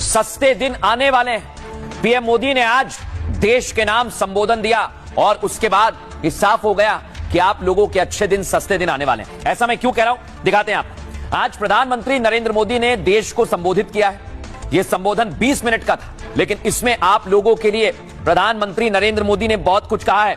सस्ते दिन आने वाले हैं। पीएम मोदी ने आज देश के नाम संबोधन दिया और उसके बाद ये साफ हो गया कि आप लोगों के अच्छे दिन, सस्ते दिन आने वाले हैं। ऐसा मैं क्यों कह रहा हूं, दिखाते हैं आपको। आज प्रधानमंत्री नरेंद्र मोदी ने देश को संबोधित किया है। यह संबोधन 20 मिनट का था, लेकिन इसमें आप लोगों के लिए प्रधानमंत्री नरेंद्र मोदी ने बहुत कुछ कहा है।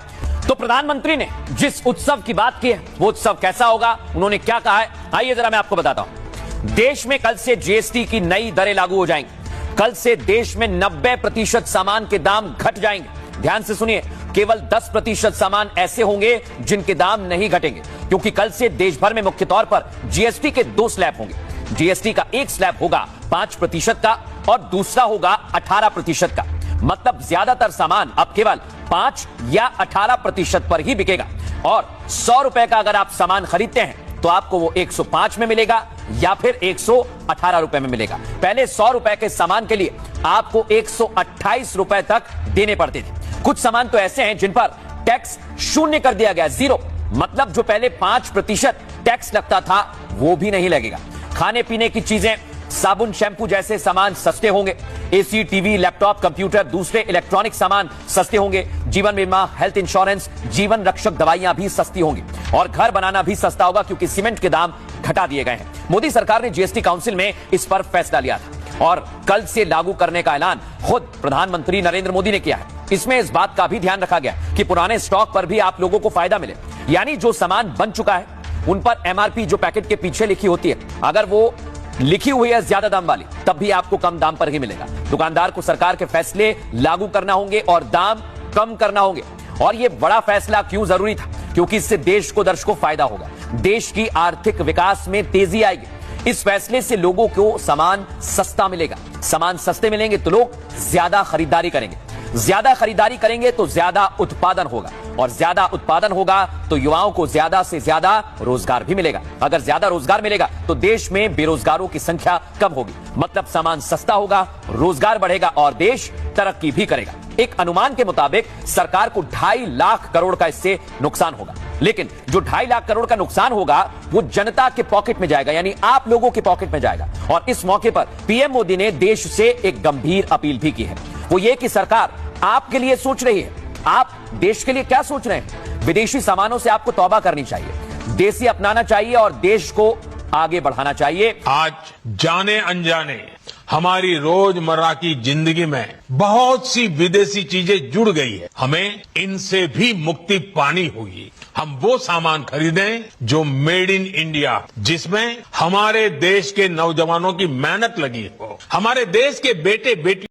तो प्रधानमंत्री ने जिस उत्सव की बात की है, वो उत्सव कैसा होगा, उन्होंने क्या कहा है, आइए जरा मैं आपको बताता हूं। देश में कल से जीएसटी की नई दरें लागू हो जाएंगी। कल से देश में 90% सामान के दाम घट जाएंगे। ध्यान से सुनिए, केवल 10% सामान ऐसे होंगे जिनके दाम नहीं घटेंगे, क्योंकि कल से देश भर में मुख्य तौर पर जीएसटी के 2 स्लैब होंगे। जीएसटी का एक स्लैब होगा 5% का और दूसरा होगा 18% का। मतलब ज्यादातर सामान अब केवल 5 या 18% पर ही बिकेगा। और 100 रुपए का अगर आप सामान खरीदते हैं तो आपको वो 105 में मिलेगा या फिर 118 रुपए में मिलेगा। पहले 100 रुपए के सामान के लिए आपको 128 रुपए तक देने पड़ते थे। कुछ सामान तो ऐसे हैं जिन पर टैक्स शून्य कर दिया गया, 0। मतलब जो पहले 5% टैक्स लगता था वो भी नहीं लगेगा। खाने पीने की चीजें, साबुन, शैंपू जैसे सामान सस्ते होंगे। एसी, टीवी, लैपटॉप, कंप्यूटर, दूसरे इलेक्ट्रॉनिक सामान सस्ते होंगे। जीवन बीमा, हेल्थ इंश्योरेंस, जीवन रक्षक दवाइयां भी सस्ती होंगी। और घर बनाना भी सस्ता होगा, क्योंकि सीमेंट के दाम घटा दिए गए हैं। मोदी सरकार ने जीएसटी काउंसिल में इस पर फैसला लिया था और कल से लागू करने का ऐलान खुद प्रधानमंत्री नरेंद्र मोदी ने किया है। इसमें इस बात का भी ध्यान रखा गया कि पुराने स्टॉक पर भी आप लोगों को फायदा मिले। यानी जो सामान बन चुका है उन पर एमआरपी जो पैकेट के पीछे लिखी होती है, अगर वो लिखी हुई है ज्यादा दाम वाली, तब भी आपको कम दाम पर ही मिलेगा। दुकानदार को सरकार के फैसले लागू करना होंगे और दाम कम करना होंगे। और यह बड़ा फैसला क्यों जरूरी था, क्योंकि इससे देश को, दर्शकों, फायदा होगा। देश की आर्थिक विकास में तेजी आएगी। इस फैसले से लोगों को सामान सस्ता मिलेगा। सामान सस्ते मिलेंगे तो लोग ज्यादा खरीदारी करेंगे। ज्यादा खरीदारी करेंगे तो ज्यादा उत्पादन होगा, और ज्यादा उत्पादन होगा तो युवाओं को ज्यादा से ज्यादा रोजगार भी मिलेगा। अगर ज्यादा रोजगार मिलेगा तो देश में बेरोजगारों की संख्या कम होगी। मतलब सामान सस्ता होगा, रोजगार बढ़ेगा और देश तरक्की भी करेगा। एक अनुमान के मुताबिक सरकार को 2.5 लाख करोड़ का इससे नुकसान होगा। लेकिन जो 2.5 लाख करोड़ का नुकसान होगा वो जनता के पॉकेट में जाएगा, यानी आप लोगों के पॉकेट में जाएगा। और इस मौके पर पीएम मोदी ने देश से एक गंभीर अपील भी की है। वो ये कि सरकार आपके लिए सोच रही है। आप देश के लिए क्या सोच रहे हैं? विदेशी सामानों से आपको तौबा करनी चाहिए, देसी अपनाना चाहिए और देश को आगे बढ़ाना चाहिए। आज जाने अनजाने हमारी रोजमर्रा की जिंदगी में बहुत सी विदेशी चीजें जुड़ गई है। हमें इनसे भी मुक्ति पानी होगी। हम वो सामान खरीदें जो मेड इन इंडिया, जिसमें हमारे देश के नौजवानों की मेहनत लगी हो, हमारे देश के बेटे बेटी